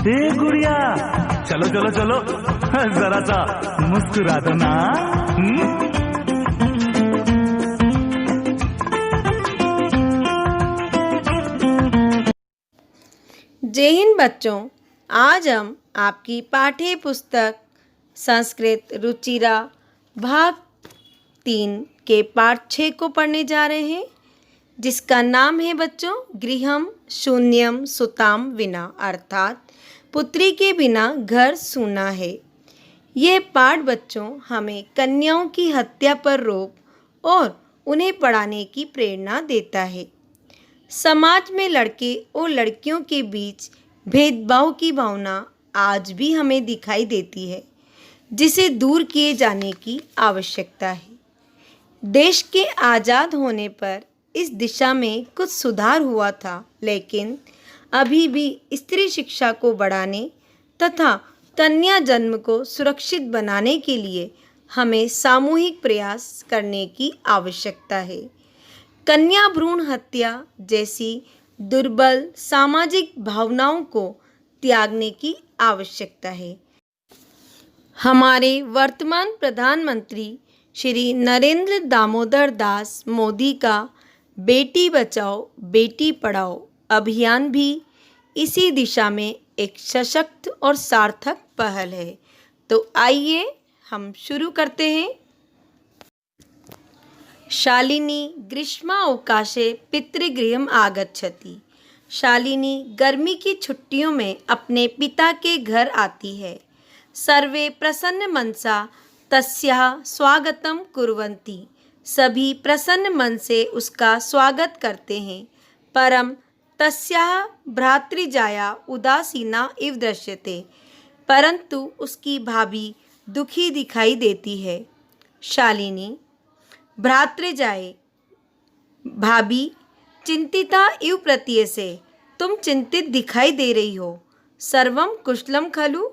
ए गुड़िया, चलो चलो चलो, जरा सा मुस्कुरा दो ना। जय हिंद बच्चों, आज हम आपकी पाठ्य पुस्तक संस्कृत रुचिरा भाग 3 के पाठ 6 को पढ़ने जा रहे हैं, जिसका नाम है बच्चों गृहम शून्यम सुताम विना, अर्थात पुत्री के बिना घर सूना है। यह पाठ बच्चों हमें कन्याओं की हत्या पर रोक और उन्हें पढ़ाने की प्रेरणा देता है। समाज में लड़के और लड़कियों के बीच भेदभाव की भावना आज भी हमें दिखाई देती है, जिसे दूर किए जाने की आवश्यकता है। देश के आज़ाद होने पर इस दिशा में कुछ सुधार हुआ था, लेकिन अभी भी स्त्री शिक्षा को बढ़ाने तथा कन्या जन्म को सुरक्षित बनाने के लिए हमें सामूहिक प्रयास करने की आवश्यकता है। कन्या भ्रूण हत्या जैसी दुर्बल सामाजिक भावनाओं को त्यागने की आवश्यकता है। हमारे वर्तमान प्रधानमंत्री श्री नरेंद्र दामोदर दास मोदी का बेटी बचाओ बेटी पढ़ाओ अभियान भी इसी दिशा में एक सशक्त और सार्थक पहल है। तो आइए हम शुरू करते हैं। शालिनी ग्रीष्मावकाशे पितृगृहम् आगच्छति। शालिनी गर्मी की छुट्टियों में अपने पिता के घर आती है। सर्वे प्रसन्न मनसा तस्याः स्वागतं कुर्वन्ति। सभी प्रसन्न मन से उसका स्वागत करते हैं, परम तस्याः भ्रातृजाया उदासीना इव दृश्यते। परंतु उसकी भाभी दुखी दिखाई देती है। शालिनी भ्रातृजाए, भाभी चिंतिता इव प्रतीयसे। तुम चिंतित दिखाई दे रही हो। सर्वम कुशलम खलु,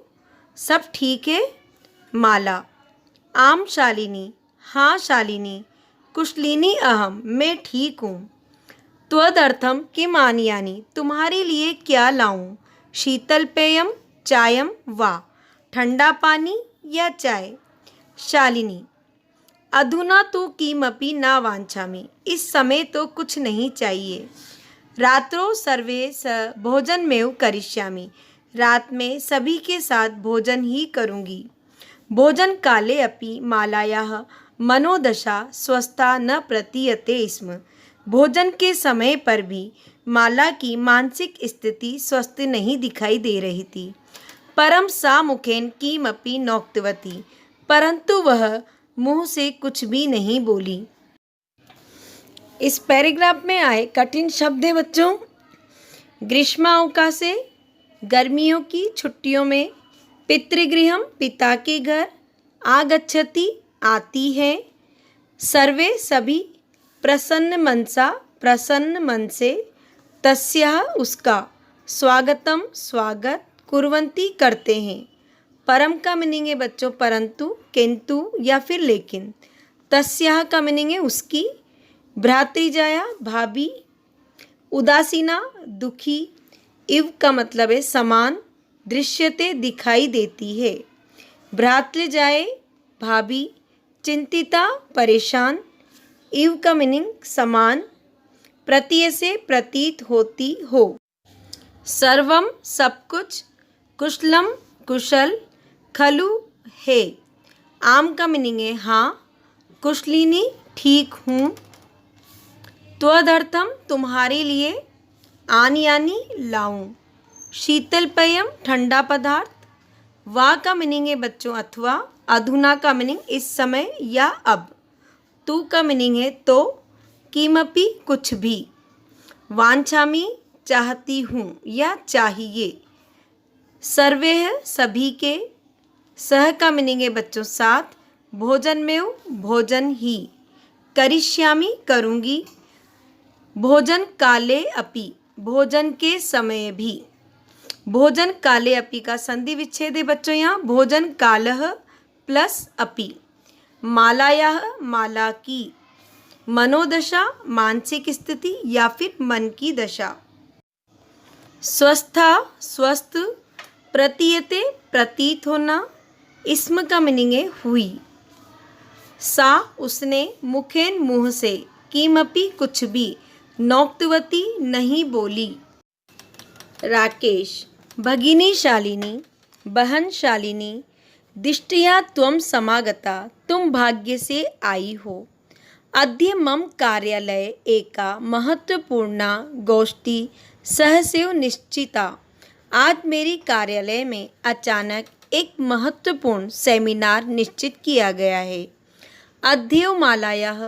सब ठीक है। माला आम शालिनी, हाँ शालिनी, कुशलिनी अहम, मैं ठीक हूँ। त्वदर्थम किम आनयानि, तुम्हारे लिए क्या लाऊं। शीतल पेयम चायम वा, ठंडा पानी या चाय। शालिनी अधुना तो किमपि न वांछामि, इस समय तो कुछ नहीं चाहिए। रात्रौ सर्वे स भोजनमेव करिष्यामि, रात में सभी के साथ भोजन ही करूँगी। भोजन काले अपि मालायाः मनोदशा स्वस्था न प्रतीयते स्म। भोजन के समय पर भी माला की मानसिक स्थिति स्वस्थ नहीं दिखाई दे रही थी। परम सा मुखेन किमपि नोक्तवती, परंतु वह मुंह से कुछ भी नहीं बोली। इस पैराग्राफ में आए कठिन शब्द है बच्चों। ग्रीष्मावकाशे गर्मियों की छुट्टियों में, पितृगृहम पिता के घर, आगच्छति आती है, सर्वे सभी, प्रसन्न मनसा प्रसन्न मन से, तस्याः उसका, स्वागतम स्वागत, कुर्वन्ति करते हैं। परम का मीनिंग है बच्चों परंतु, किंतु या फिर लेकिन। तस्याः का मीनिंग है उसकी। भ्रातृजाया भाभी, उदासीना दुखी, इव का मतलब है समान, दृश्यते दिखाई देती है। भ्रातृजाए भाभी, चिंतिता परेशान, इव का मीनिंग समान, प्रतीय से प्रतीत होती हो। सर्वम सब कुछ, कुशलम कुशल, खलु है। आम का मीनिंग है हाँ, कुशलिनी ठीक हूँ। त्वदर्थम तुम्हारे लिए, आन यानी लाऊं। शीतल पेयम ठंडा पदार्थ। वा का मीनिंग है बच्चों अथवा। अधुना का मीनिंग इस समय या अब। तू का मीनिंग है तो। किमपि कुछ भी। वांछामि चाहती हूँ या चाहिए। सर्वे सभी के। सह का मीनिंग है बच्चों साथ। भोजन में भोजन ही। करिष्यामि करूँगी। भोजन काले अपि, भोजन के समय भी। भोजन काले अपि का संधि विच्छेद है बच्चों यहाँ। भोजन कालः प्लस अपि। मालायाः माला की। मनोदशा मानसिक स्थिति या फिर मन की दशा। स्वस्था स्वस्थ, प्रतीयते प्रतीत होना, इसम का मीनिंग है हुई। सा उसने, मुखेन मुँह से, किमपि कुछ भी, नोक्तवती नहीं बोली। राकेश भगिनी शालिनी, बहन शालिनी, दिष्टया त्वं समागता, तुम भाग्य से आई हो। अद्य मम कार्यालये एका महत्वपूर्णा गोष्ठी सहसैव निश्चिता। आज मेरी कार्यालय में अचानक एक महत्वपूर्ण सेमिनार निश्चित किया गया है। अद्य मालायाः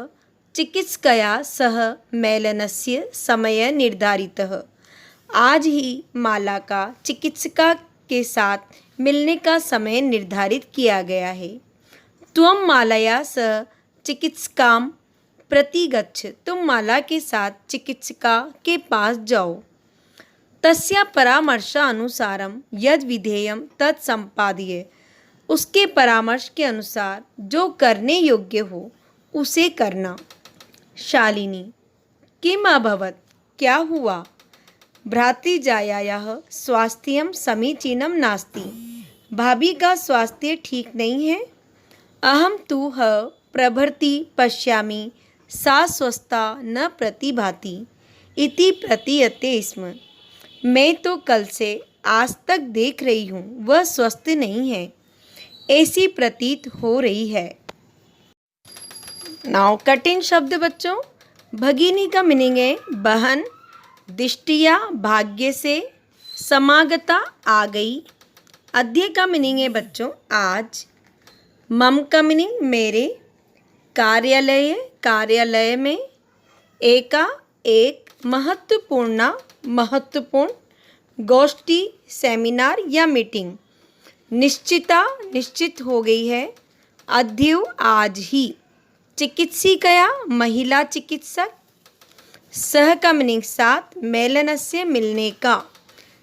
चिकित्सकया सह मेलनस्य समय निर्धारितः। आज ही माला का चिकित्सिका के साथ मिलने का समय निर्धारित किया गया है। त्वं मालया सह चिकित्सकां प्रति गच्छ, तुम माला के साथ चिकित्सिका के पास जाओ। तस्या परामर्शानुसारं यद विधेयं तत् संपादय, उसके परामर्श के अनुसार जो करने योग्य हो उसे करना। शालिनी किम अभवत्, क्या हुआ? भ्रातृजायायाः स्वास्थ्यं समीचीनं नास्ति, भाभी का स्वास्थ्य ठीक नहीं है। अहं तु प्रभृति पश्यामि, सा स्वस्था न प्रतिभाति इति प्रतीयते स्म। मैं तो कल से आज तक देख रही हूँ वह स्वस्थ नहीं है, ऐसी प्रतीत हो रही है। नाउ कठिन शब्द बच्चों। भगिनी का मीनिंग है बहन, दिष्टिया भाग्य से, समागता आ गई। अद्य का मीनिंग है बच्चों आज। मम का मीनिंग मेरे, कार्यालय कार्यालय में, एका एक, महत्वपूर्ण, गोष्ठी सेमिनार या मीटिंग, निश्चिता निश्चित हो गई है, अद्य आज ही, चिकित्सिकया महिला चिकित्सक, सह का मीनिंग साथ, मेलनस्य मिलने का,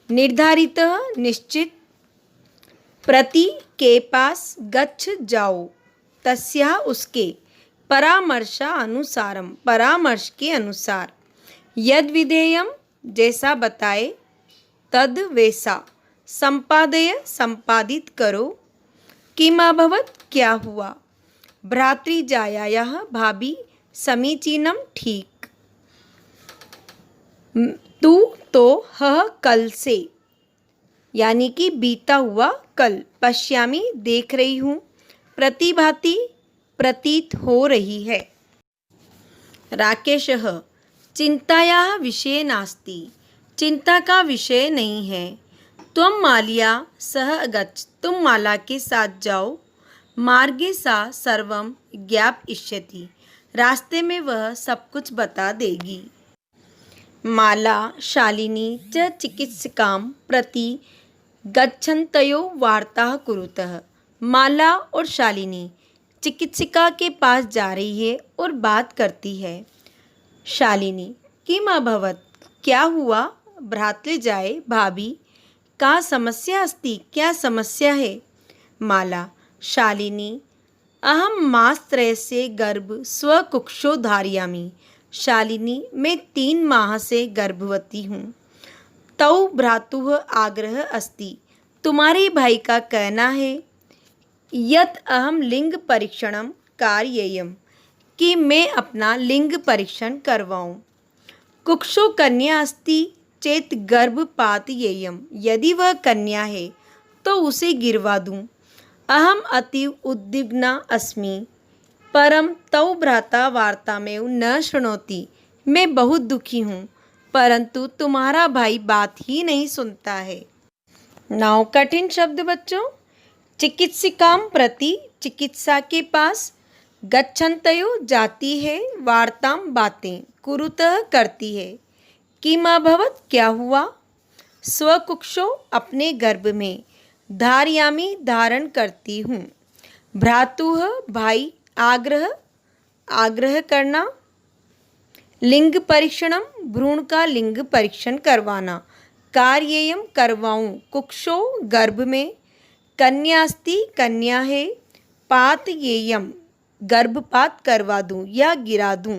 निर्धारित निश्चित, प्रति के पास, गच्छ जाओ, तस्या उसके, परामर्शानुसारम परामर्श के अनुसार, यद विधेयम जैसा बताए, तद वैसा, संपादय संपादित करो, किम अभवत् क्या हुआ, भ्रातृजायायाः भाभी समीचीनम ठीक, तू तो कल से यानी कि बीता हुआ कल, पश्यामी देख रही हूँ, प्रतिभाति प्रतीत हो रही है। राकेशः चिंतायाः विषय नास्ति, चिंता का विषय नहीं है। त्वं माल्या सह गच्छ, तुम माला के साथ जाओ। मार्गे सा सर्वं ज्ञापयिष्यति, रास्ते में वह सब कुछ बता देगी। माला शालिनी च चिकित्सिकां प्रति गच्छन्तयो वार्ताः कुरुतः। माला और शालिनी चिकित्सिका के पास जा रही है और बात करती है। शालिनी किम अभवत्, क्या हुआ, भ्रातृजाये भाभी का समस्या अस्ति, क्या समस्या है। माला शालिनी अहं मासत्रयस्य गर्भ स्वकुक्षौ धारयामि। शालिनी मैं 3 माह से गर्भवती हूँ। तौ भ्रातुः आग्रह अस्ति, तुम्हारे भाई का कहना है, यत् अहम लिंग परीक्षणं कारयेयं, कि मैं अपना लिंग परीक्षण करवाऊँ। कुक्षौ कन्या अस्ति चेत गर्भपातयेयं, यदि वह कन्या है तो उसे गिरवा दूँ। अहम अतीव उद्विग्ना अस्मि, परम तौ भ्राता वार्तामेव न शृणोति। मैं बहुत दुखी हूँ, परंतु तुम्हारा भाई बात ही नहीं सुनता है। नाउ कठिन शब्द बच्चों। चिकित्सिकां प्रति, चिकित्सा के पास, गच्छन्तयो जाती है, वार्तां बातें, कुरुतः करती है, किम अभवत् क्या हुआ, स्वकुक्षौ अपने गर्भ में, धारयामि धारण करती हूँ, भ्रातुः भाई, आग्रह करना, लिंग परीक्षणम भ्रूण का लिंग परीक्षण करवाना, कार्येयम करवाऊँ, कुक्षौ गर्भ में, कन्यास्ति कन्या है, पातयेयम गर्भपात करवा दूँ या गिरा दूँ,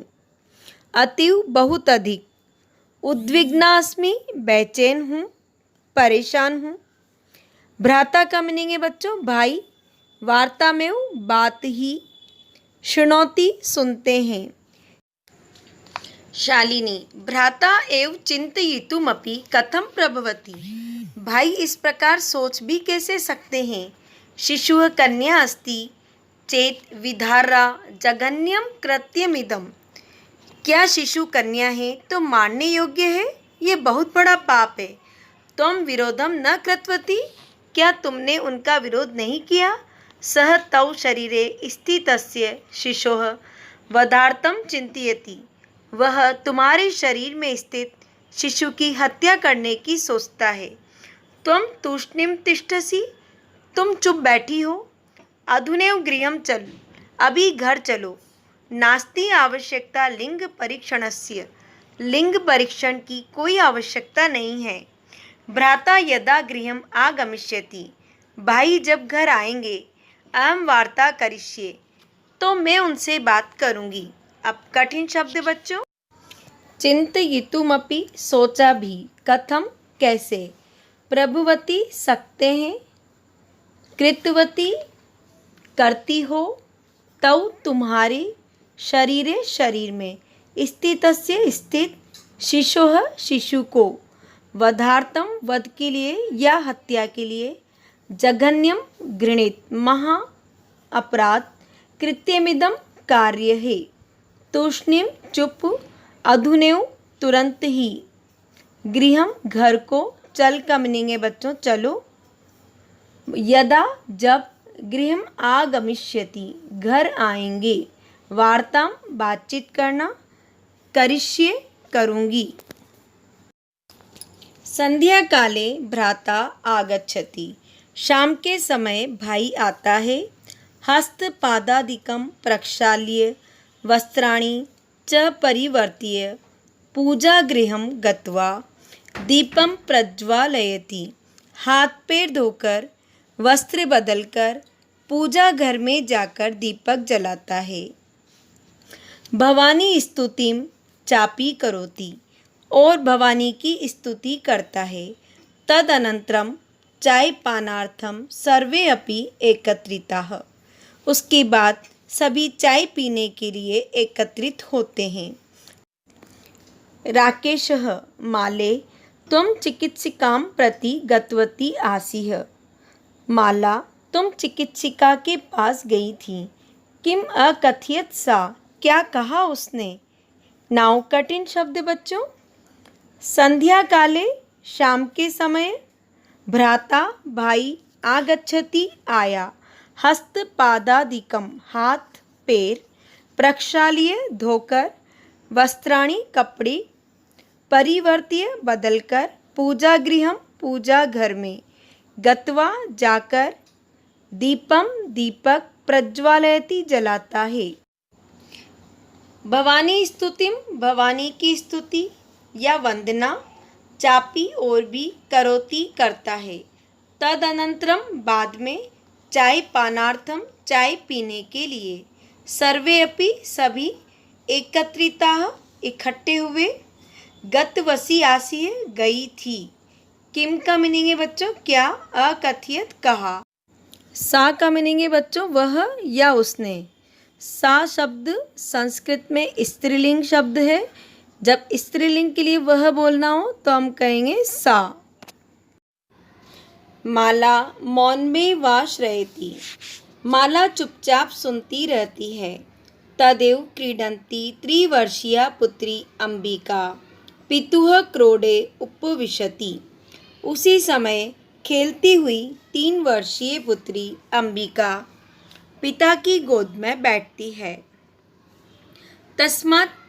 अतीव बहुत अधिक, उद्विग्ना अस्मि बेचैन हूँ, परेशान हूँ, भ्राता का मीनिंग है बच्चों भाई। वार्ता में बात ही, शुनौती सुनते हैं। शालिनी भ्राता एव चिंतयितुमपि कथम प्रभवति। भाई इस प्रकार सोच भी कैसे सकते हैं। शिशुः कन्या अस्ति चेत विधारा जघन्यम कृत्यमिदम। क्या शिशु कन्या है तो मानने योग्य है, ये बहुत बड़ा पाप है। त्वं विरोधम न कृतवती, क्या तुमने उनका विरोध नहीं किया। सह तव शरीरे स्थितस्य शिशोः वधार्थम चिंतयति, वह तुम्हारे शरीर में स्थित शिशु की हत्या करने की सोचता है। त्वं तूष्णीम तिष्ठसि, तुम चुप बैठी हो। अधुनैव गृहं चल, अभी घर चलो। नास्ति आवश्यकता लिंग परीक्षणस्य, लिंग परीक्षण की कोई आवश्यकता नहीं है। भ्राता यदा गृहं आगमिष्यति, भाई जब घर आएंगे। अहम वार्ता करिष्ये, तो मैं उनसे बात करूंगी। अब कठिन शब्द बच्चों। चिंतयितुमपि सोचा भी, कथम कैसे, प्रभुवती सकते हैं, कृतवती करती हो, तव तुम्हारे, शरीरे शरीर में, स्थितस्य स्थित, शिशोः शिशु को, वधार्थम वध के लिए या हत्या के लिए, जघन्यम घृणित महा अपराध, कृत्यमिदम कार्य है। तूष्णीम चुप, अधुनैव तुरंत ही, गृहम घर को, चल का मीनिंग है बच्चों चलो, यदा जब, गृहम आगमिष्यति घर आएंगे, वार्ताम बातचीत करना, करिष्ये करूंगी। संध्या काले भ्राता आगच्छति, शाम के समय भाई आता है। हस्तपादादिकं प्रक्षाल्य वस्त्राणि च परिवर्त्य पूजागृहं गत्वा दीपं प्रज्वालयति, हाथ पैर धोकर वस्त्र बदलकर पूजा घर में जाकर दीपक जलाता है। भवानी स्तुतिं चापी करोति, और भवानी की स्तुति करता है। तदनंतरम चाय पानार्थम सर्वे अपि एकत्रिताः, उसके बाद सभी चाय पीने के लिए एकत्रित होते हैं। राकेशः माले त्वं चिकित्सिकां प्रति गतवती आसीः। माला तुम चिकित्सिका के पास गई थी, किम अकथयत सा, क्या कहा उसने। नाउ कठिन शब्द बच्चों। संध्या काले शाम के समय, भ्राता भाई, आगच्छति आया, हस्तपादादिकम हाथ पैर, प्रक्षाल्य धोकर, वस्त्राणि कपड़े, परिवर्त्य बदलकर, पूजा गृहम पूजा घर में, गत्वा जाकर, दीपम दीपक, प्रज्वालयति जलाता है। भवानी स्तुतिम भवानी की स्तुति या वंदना, चापी और भी, करोति करता है। तदनंतरम बाद में, चाय पानार्थम चाय पीने के लिए, सर्वे अपि सभी, एकत्रिताः इकट्ठे हुए, गतवसी आसी गई थी। किम का मीनिंग है बच्चों क्या, अकथयत कहा। सा का मीनिंग है बच्चों वह या उसने। सा शब्द संस्कृत में स्त्रीलिंग शब्द है। जब स्त्रीलिंग के लिए वह बोलना हो तो हम कहेंगे सा। माला मौन में वास रहती, माला चुपचाप सुनती रहती है। तदेव क्रीडन्ती त्रिवर्षीया पुत्री अंबिका, पितुः क्रोडे उपविशति, उसी समय खेलती हुई 3 वर्षीय पुत्री अंबिका पिता की गोद में बैठती है। तस्मात्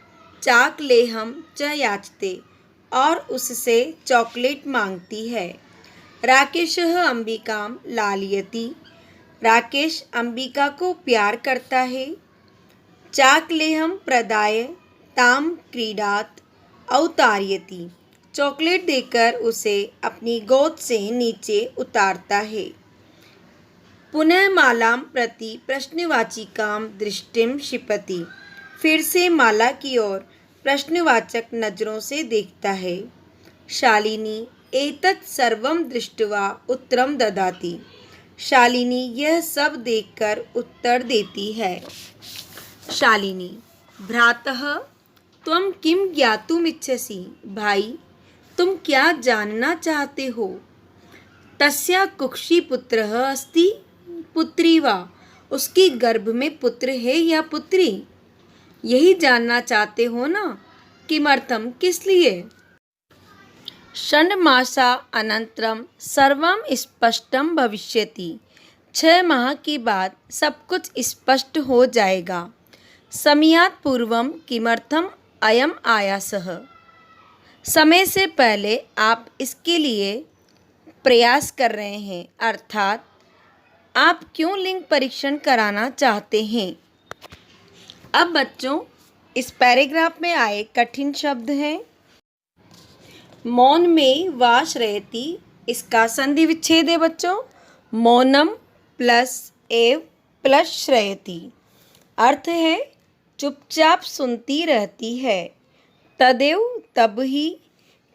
चाकलेहं च याचते, और उससे चॉकलेट मांगती है। राकेशः अंबिकां लालयति, राकेश अंबिका को प्यार करता है। चाकलेहं प्रदाय ताम क्रीडात अवतारयति, चॉकलेट देकर उसे अपनी गोद से नीचे उतारता है। पुनः मालां प्रति प्रश्नवाचिकां दृष्टिं क्षिपति, फिर से माला की ओर प्रश्नवाचक नजरों से देखता है। शालिनी एतत् सर्वं दृष्ट्वा उत्तरं ददाति। शालिनी यह सब देखकर उत्तर देती है। शालिनी, भ्रातः त्वं किं ज्ञातुमिच्छसि? भाई, तुम क्या जानना चाहते हो? तस्या कुक्षी पुत्रः अस्ति पुत्री वा? उसकी गर्भ में पुत्र है या पुत्री? यही जानना चाहते हो ना? किमर्थम, किस लिए? षण्मासा अनन्तरं सर्वं स्पष्टं भविष्यति। 6 माह के बाद सब कुछ स्पष्ट हो जाएगा। समयात् पूर्वं किमर्थम अयम आयासः? समय से पहले आप इसके लिए प्रयास कर रहे हैं, अर्थात आप क्यों लिंग परीक्षण कराना चाहते हैं? अब बच्चों, इस पैराग्राफ में आए कठिन शब्द हैं। मौन में वास रहती, इसका संधि विच्छेद है बच्चों। मौनम प्लस एव प्लस श्रयति, अर्थ है चुपचाप सुनती रहती है। तदेव तब ही,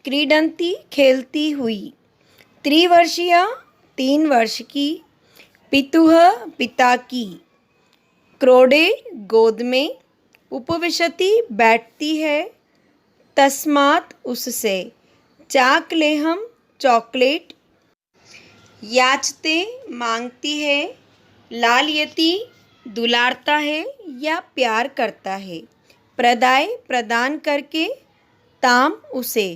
क्रीडंती खेलती हुई। त्रिवर्षीया 3 वर्ष की। पितुः पिता की। क्रोडे गोद में। उपविशति बैठती है। तस्मात् उससे। चाकलेहम चॉकलेट। याचते मांगती है। लालयति दुलारता है या प्यार करता है। प्रदाय प्रदान करके। ताम उसे।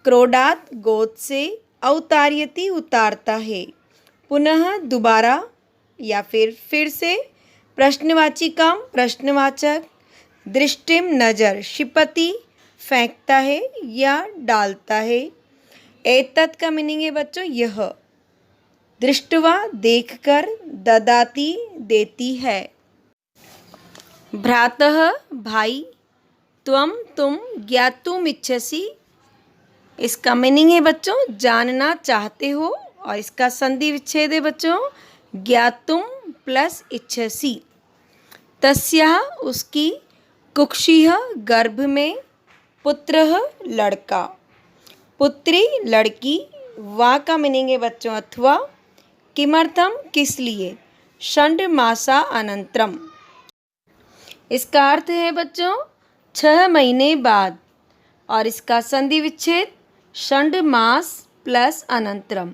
क्रोडात गोद से। अवतार्यति उतारता है। पुनः दोबारा या फिर से। प्रश्नवाचिकाम प्रश्नवाचक। दृष्टिम नजर। क्षिपति फेंकता है या डालता है। एतत् का मीनिंग है बच्चों यह। दृष्टवा देखकर। ददाती देती है। भ्रातः भाई। तुम ज्ञातुमिच्छसि, इसका मीनिंग है बच्चों जानना चाहते हो, और इसका संधि विच्छेद है बच्चों ज्ञातुम प्लस इच्छसि। तस्याः उसकी। कुक्षिः गर्भ में। पुत्रः लड़का। पुत्री लड़की। वा का मीनिंग है बच्चों अथवा। किमर्थम किस लिए। षण्मासा अनंतरम, इसका अर्थ है बच्चों 6 महीने बाद, और इसका संधि विच्छेद षण्मास प्लस अनंतरम।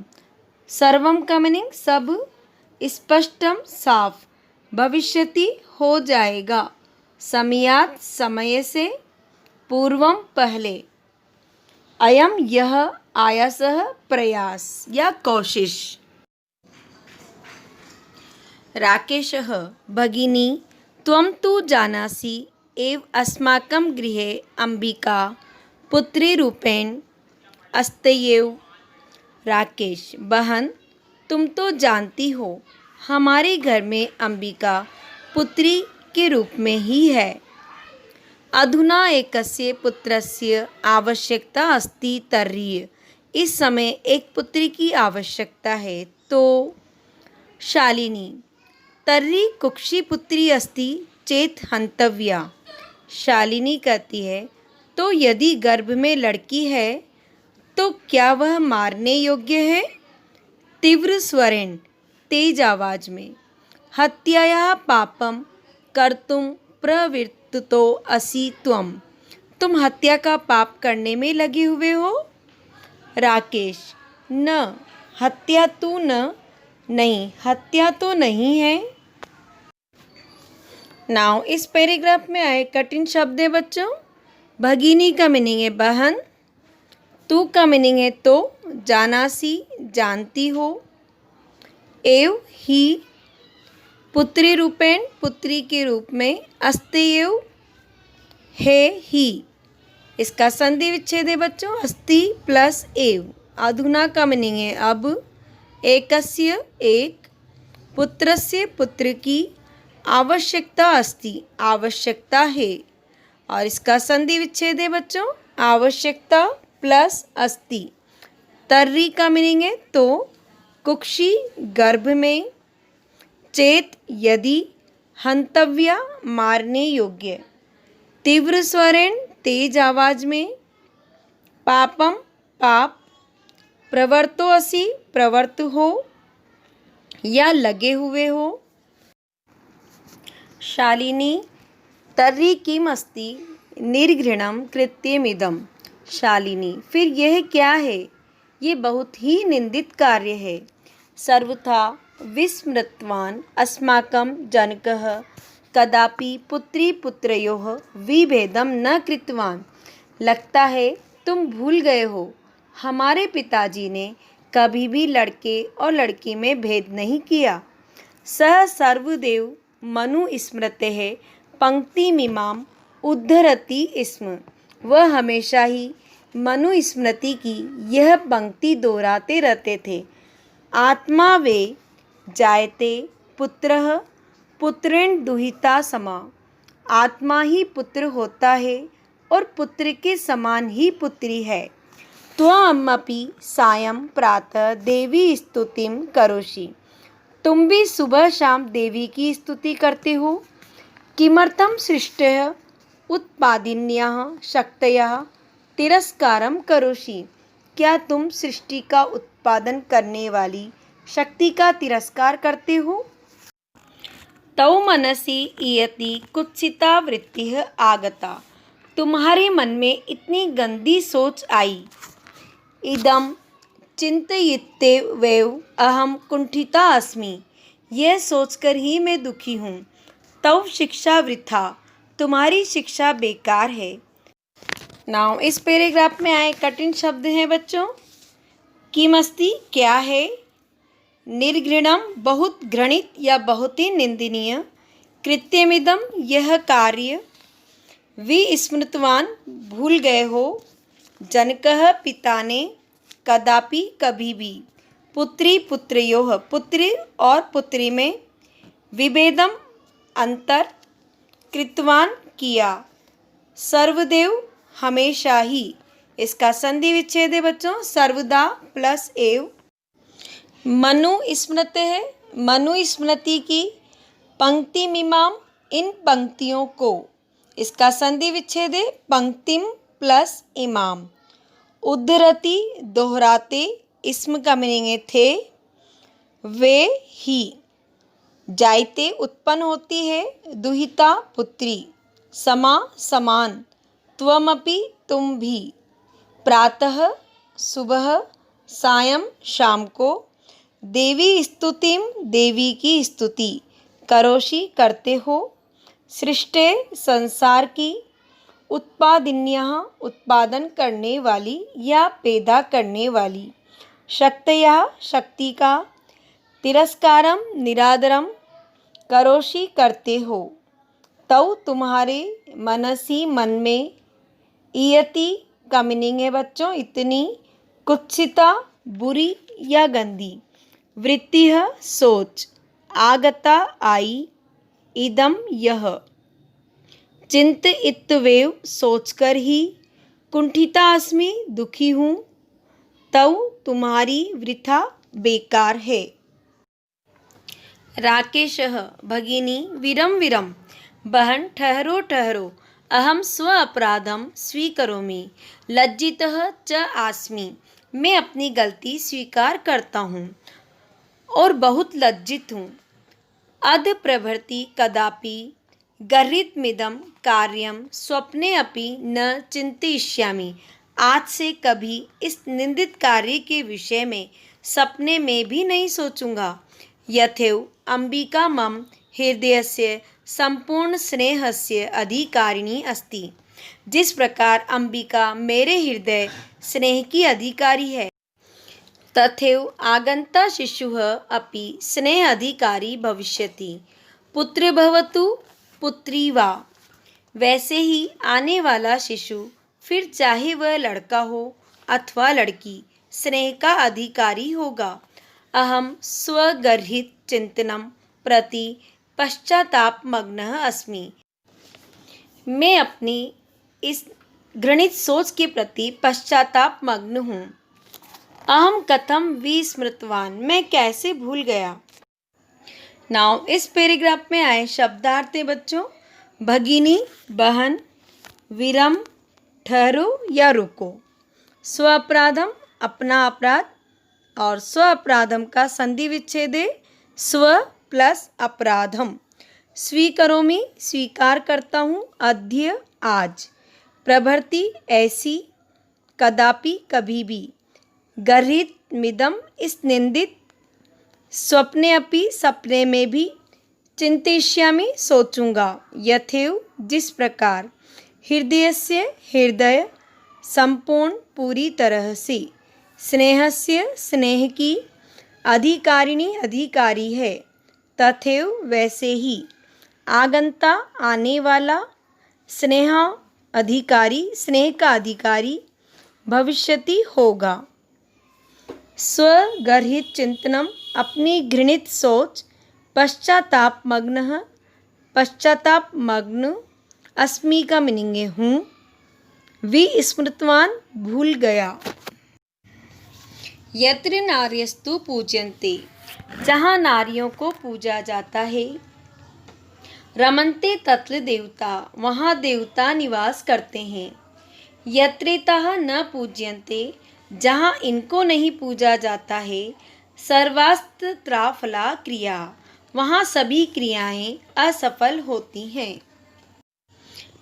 सर्वम का मीनिंग सब। स्पष्टम साफ। भविष्यति हो जाएगा। समयात् समय से। पूर्वम पहले। अयम यह। आयासः प्रयास या कोशिश। राकेशः भगिनी, त्वं तु जानासि एव अस्माकं गृहे अंबिका पुत्रीरूपेण अस्त्येव। राकेश, बहन, तुम तो जानती हो हमारे घर में अंबिका पुत्री के रूप में ही है। अधुना एकस्य पुत्रस्य आवश्यकता अस्ति तर्हि, इस समय एक पुत्री की आवश्यकता है तो। शालिनी, तर्हि कुक्षी पुत्री अस्ति चेत हंतव्या। शालिनी कहती है तो यदि गर्भ में लड़की है तो क्या वह मारने योग्य है? तीव्र स्वरेण, तेज आवाज में। हत्यायाः पापम कर्तुम प्रवृत्तो असि त्वं, तुम हत्या का पाप करने में लगे हुए हो। राकेश, न हत्या तो नहीं, हत्या तो नहीं है। नाउ इस पैराग्राफ में आए कठिन शब्द है बच्चों। भगिनी का मीनिंग है बहन। तू का मीनिंग है तो। जानासी जानती हो। एव ही पुत्री रूपेण पुत्री के रूप में। अस्त्येव है ही, इसका संधि विच्छेद है बच्चों अस्ति प्लस एव। अधुना का मीनिंग है अब। एकस्य एक। पुत्रस्य पुत्र की। आवश्यकता अस्ति आवश्यकता है, और इसका संधि विच्छेद है बच्चों आवश्यकता प्लस अस्ति। तर्री का मीनिंग है तो। कुक्षी गर्भ में। चेत यदि। हंतव्या मारने योग्य। तीव्र स्वरेण तेज आवाज में। पापम पाप। प्रवर्तो असि प्रवर्त हो या लगे हुए हो। शालिनी तर्हि किम अस्ति निर्घृणं कृत्यमिदं। शालिनी फिर यह क्या है, ये बहुत ही निंदित कार्य है। सर्वथा विस्मृतवान् अस्माकं जनकः कदापि पुत्री पुत्रयोः विभेदं न कृतवान्। लगता है तुम भूल गए हो, हमारे पिताजी ने कभी भी लड़के और लड़की में भेद नहीं किया। सः सर्वदेव मनु स्मृतेः पंक्तिमिमाम् उद्धरति स्म। वह हमेशा ही मनु स्मृति की यह पंक्ति दोहराते रहते थे। आत्मा वे जायते पुत्रः पुत्रेण दुहिता समा। आत्मा ही पुत्र होता है और पुत्र के समान ही पुत्री है। त्वमपि सायं प्रातः देवी स्तुतिं करोषि। तुम भी सुबह शाम देवी की स्तुति करते हो। किमर्थं सृष्टयः उत्पादिन्याः शक्तयः तिरस्कारं करोषि। क्या तुम सृष्टि का उत्पादन करने वाली शक्ति का तिरस्कार करते हो। तौ मनसि इयति कुत्सिता वृत्तिः आगता। तुम्हारे मन में इतनी गंदी सोच आई। इदं चिन्तयित्वैव अहं कुंठिता अस्मि। यह सोचकर ही मैं दुखी हूँ। तव शिक्षा वृथा, तुम्हारी शिक्षा बेकार है। नाउ इस पैराग्राफ में आए कठिन शब्द हैं बच्चों। किमस्ति क्या है, निर्घृणम बहुत घृणित या बहुत ही निंदनीय, कृत्यमिदम यह कार्य, विस्मृतवान भूल गए हो, जनकः पिता ने, कदापि कभी भी, पुत्री पुत्रयोः पुत्री और पुत्री में, विभेदम अंतर, कृतवान किया, सर्वदेव हमेशा ही। इसका संधि विच्छेद है बच्चों सर्वदा प्लस एव। मनु स्मृति है, मनु स्मृति की, पंक्ति मीमाम इन पंक्तियों को। इसका संधि विच्छेद है पंक्तिम प्लस इमाम। उद्धरति दोहराते, इसम का मीनिंग है थे, वे ही, जायते उत्पन्न होती है, दुहिता पुत्री, समा समान, त्वमपि तुम भी, प्रातः सुबह, सायं शाम को, देवी स्तुतिम देवी की स्तुति, करोषि करते हो, सृष्टे संसार की, उत्पादिन्यः उत्पादन करने वाली या पैदा करने वाली, शक्तयः शक्ति का, तिरस्कारम निरादरम, करोषि करते हो, तौ तुम्हारे, मनसी मन में, इयति का मीनिंग है बच्चों इतनी, कुत्सिता बुरी या गंदी, वृत्तिः सोच, आगता आई, इदम यह, चिंतयित्वैव सोचकर ही, कुंठिता अस्मि दुखी हूँ, तौ तुम्हारी वृथा बेकार है। राकेशः भगिनी विरम विरम, बहन ठहरो ठहरो, अहम स्व अपराधम स्वीकरोमि, लज्जितः च आस्मि, मैं अपनी गलती स्वीकार करता हूँ और बहुत लज्जित हूँ। अध प्रभृति कदापि गर्हितमिदं कार्यं स्वप्ने अपि न चिन्तयिष्यामि, आज से कभी इस निंदित कार्य के विषय में सपने में भी नहीं सोचूंगा। यथैव अंबिका मम हृदयस्य संपूर्ण स्नेहस्य अधिकारिणी अस्ति, जिस प्रकार अंबिका मेरे हृदय स्नेह की अधिकारी है, तथैव आगंता शिशुः अपि स्नेह अधिकारी भविष्यति, पुत्र भवतु पुत्री वा। वैसे ही आने वाला शिशु, फिर चाहे वह लड़का हो अथवा लड़की, स्नेह का अधिकारी होगा। अहम स्वगर्हित चिंतनम प्रति पश्चातापमग्नः अस्मि, मैं अपनी इस घृणित सोच के प्रति पश्चाताप मग्न हूँ। अहम कथम विस्मृतवान, मैं कैसे भूल गया। नाउ इस पैराग्राफ में आए शब्दार्थ हैं बच्चों। भगिनी बहन, विरम ठहरो या रुको, स्वअपराधम अपना अपराध, और स्व अपराधम का संधि विच्छेद है स्व प्लस अपराधम। स्वीकरोमि स्वीकार करता हूँ, अद्य आज, प्रभृति ऐसी, कदापि कभी भी, गर्हित मिदम इस निंदित, स्वप्ने अपि सपने में भी, चिंतिष्यामि सोचूंगा, यथेव जिस प्रकार, हृदयस्य हृदय, संपूर्ण पूरी तरह से, स्नेहस्य स्नेह की, अधिकारिणी अधिकारी है, तथैव वैसे ही, आगंता आने वाला, स्नेह अधिकारी स्नेह का अधिकारी, भविष्यति होगा। स्वगर्हित चिंतनम अपनी घृणित सोच, पश्चाताप मग्न, अस्मि का मीनिंग है हूँ, विस्मृतवान भूल गया। यत्र नार्यस्तु पूज्यन्ते जहाँ नारियों को पूजा जाता है, रमन्ते तत्र देवता वहाँ देवता निवास करते हैं, यत्रेताः न पूज्यन्ते जहाँ इनको नहीं पूजा जाता है, सर्वास्त्रा फला क्रिया वहाँ सभी क्रियाएं असफल होती हैं,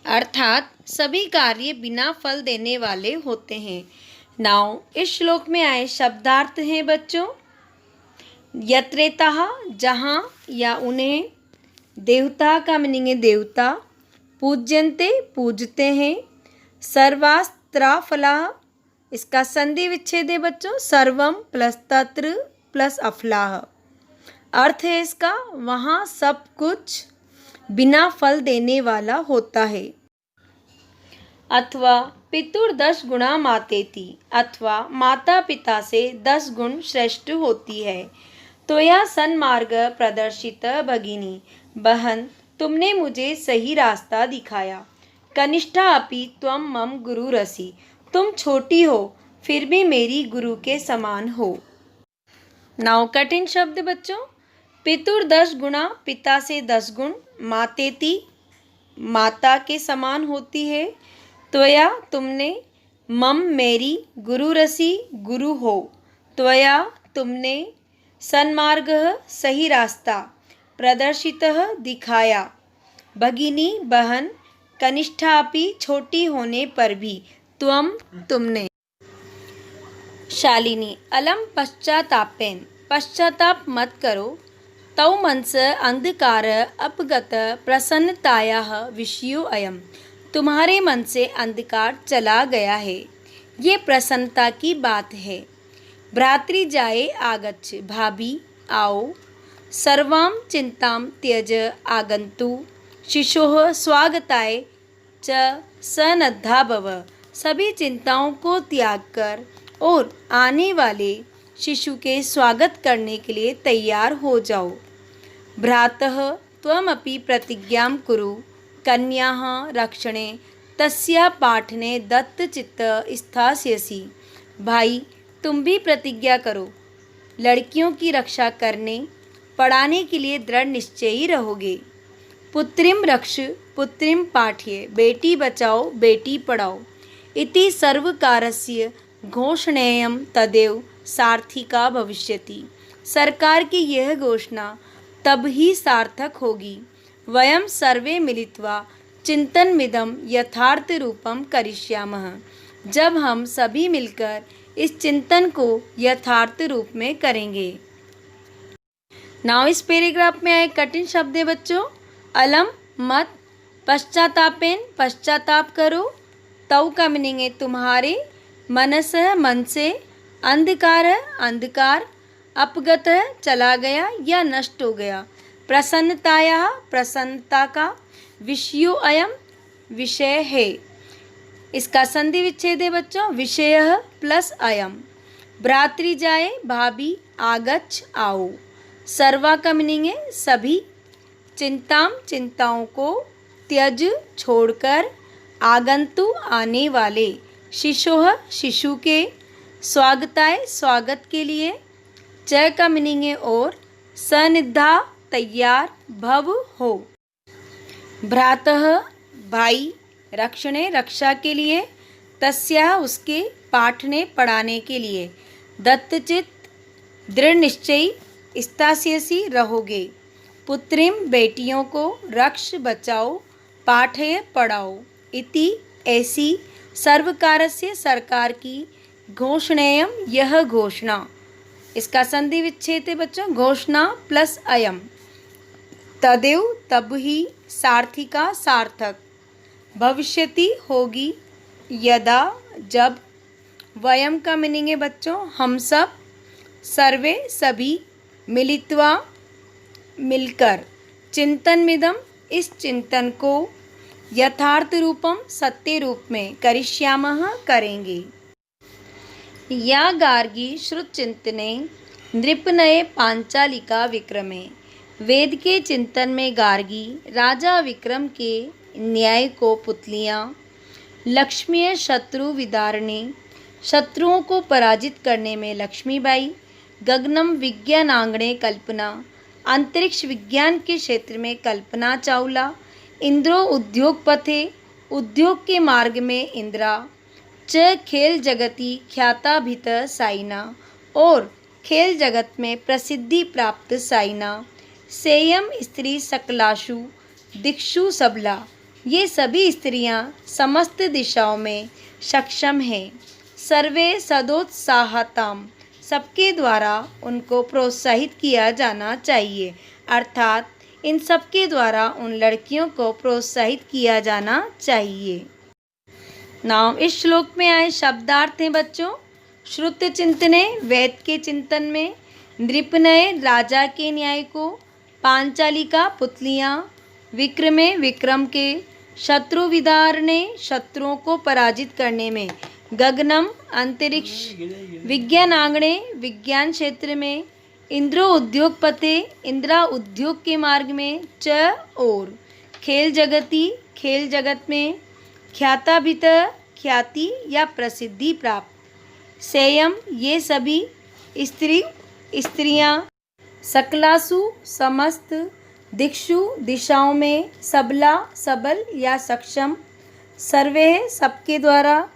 अर्थात सभी कार्य बिना फल देने वाले होते हैं। नाउ इस श्लोक में आए शब्दार्थ हैं बच्चों, यत्रेताः जहाँ या उन्हें, देवता का मीनिंग है देवता, पूज्यन्ते पूजते हैं, सर्वास्त्रा फला इसका संधि विच्छेद है बच्चों सर्वम प्लस तत्र प्लस अफलाह, अर्थ है इसका वहाँ सब कुछ बिना फल देने वाला होता है। अथवा पितुर 10 गुणा मातेति अथवा माता पिता से 10 गुण श्रेष्ठ होती है। तो यह सन्मार्ग प्रदर्शित भगिनी बहन तुमने मुझे सही रास्ता दिखाया। कनिष्ठा अपि त्वं मम गुरुरसि तुम छोटी हो फिर भी मेरी गुरु के समान हो। नाउ कठिन शब्द बच्चों, पितुर 10 गुणा पिता से 10 गुण, मातेति माता के समान होती है, त्वया तुमने, मम मेरी, गुरुरसि गुरु हो, त्वया तुमने, सन्मार्ग सही रास्ता, प्रदर्शितः दिखाया, भगिनी बहन, कनिष्ठापि छोटी होने पर भी, त्वम तुमने। शालिनी अलम पश्चातापेन पश्चाताप मत करो, तौ मनस अंधकार अपगत प्रसन्नतायाः विषयो अयम तुम्हारे मन से अंधकार चला गया है, ये प्रसन्नता की बात है। भ्रातृ जाये आगच्छ भाभी आओ, सर्वां चिंतां त्यज आगन्तु, शिशोः स्वागताय च सन्नद्धा भव सभी चिंताओं को त्याग कर और आने वाले शिशु के स्वागत करने के लिए तैयार हो जाओ। भ्रातः त्वमपि प्रतिज्ञां कुरु, कन्याः रक्षणे तस्या पाठने दत्तचित्त स्थास्यसि। भाई तुम भी प्रतिज्ञा करो, लड़कियों की रक्षा करने पढ़ाने के लिए दृढ़ निश्चयी रहोगे। पुत्रीम रक्ष पुत्रीम पाठ्य बेटी बचाओ बेटी पढ़ाओ इति सर्वकारस्य घोषणेयं तदेव सार्थिका भविष्यति। सरकार की यह घोषणा तब ही सार्थक होगी। वयं सर्वे मिलित्वा चिंतनमिदं यथार्थ रूपम करिष्यामः, जब हम सभी मिलकर इस चिंतन को यथार्थ रूप में करेंगे। नाउ इस पैराग्राफ में आए कठिन शब्द है बच्चों, अलम मत, पश्चातापेन पश्चाताप करो, तौ का मीनिंग है तुम्हारे, मनस मन से, अंधकार अंधकार, अपगत चला गया या नष्ट हो गया, प्रसन्नताया प्रसन्नता का, विषयो अयम विषय है, इसका संधि विच्छेद है बच्चों विषय प्लस अयम। भ्रातृ जाए भाभी आगच्छ आओ, सर्वा का मीनिंग है सभी, चिंताम चिंताओं को, त्यज छोड़कर, आगंतु आने वाले, शिशोह शिशु के, स्वागताय स्वागत के लिए, च का मीनिंग है और, सन्निधा तैयार, भव हो। भ्रातः भाई, रक्षणे रक्षा के लिए, तस्या उसके, पाठने पढ़ाने के लिए, दत्तचित दृढ़ निश्चयी स्थास्यसि रहोगे। पुत्रीम बेटियों को रक्ष बचाओ पाठय पढ़ाओ इति ऐसी सर्वकारस्य सरकार की घोषणेयम यह घोषणा। इसका संधि विच्छेद है बच्चों, घोषणा प्लस अयम। तदेव तब ही सार्थिका सार्थक भविष्यति होगी यदा जब। वयम का मीनिंग है बच्चों हम सब, सर्वे सभी, मिलित्वा मिलकर, चिंतनमिदम इस चिंतन को, यथार्थ रूपम सत्य रूप में, करिष्यामः करेंगे। या गार्गी श्रुतचिंतने नृपनये पांचालिका विक्रमे। वेद के चिंतन में गार्गी राजा विक्रम के न्याय को पुतलियाँ, लक्ष्मीय शत्रु विदारणे शत्रुओं को पराजित करने में लक्ष्मीबाई, गगनम विज्ञानांगणे कल्पना अंतरिक्ष विज्ञान के क्षेत्र में कल्पना चावला, इंद्रो उद्योग पथे उद्योग के मार्ग में इंदिरा, च खेल जगती ख्याताभित साइना और खेल जगत में प्रसिद्धि प्राप्त साइना, सेयम स्त्री सकलाशु दिक्षु सबला ये सभी स्त्रियां समस्त दिशाओं में सक्षम हैं। सर्वे सदोत्साहताम सबके द्वारा उनको प्रोत्साहित किया जाना चाहिए, अर्थात इन सबके द्वारा उन लड़कियों को प्रोत्साहित किया जाना चाहिए। नाउ इस श्लोक में आए शब्दार्थ हैं बच्चों। श्रुत्य चिंतने वेद के चिंतन में, नृपनय राजा के न्याय को, पांचालिका पुतलियाँ, विक्रमे विक्रम के, शत्रु विदारणे शत्रुओं को पराजित करने में, गगनम अंतरिक्ष, विज्ञानांगणे विज्ञान क्षेत्र में, इंद्रो उद्योग पते इंदिरा उद्योग के मार्ग में, च और खेल जगती खेल जगत में, ख्याताभित ख्याति या प्रसिद्धि प्राप्त, सेयम ये सभी स्त्रियाँ, सकलासु समस्त, दिक्षु दिशाओं में, सबला सबल या सक्षम, सर्वे सबके द्वारा,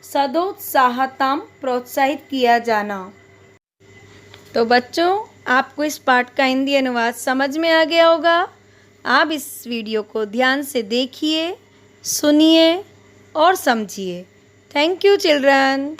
सदोत्साहताम प्रोत्साहित किया जाना। तो बच्चों आपको इस पाठ का हिंदी अनुवाद समझ में आ गया होगा। आप इस वीडियो को ध्यान से देखिए, सुनिए और समझिए। Thank you children.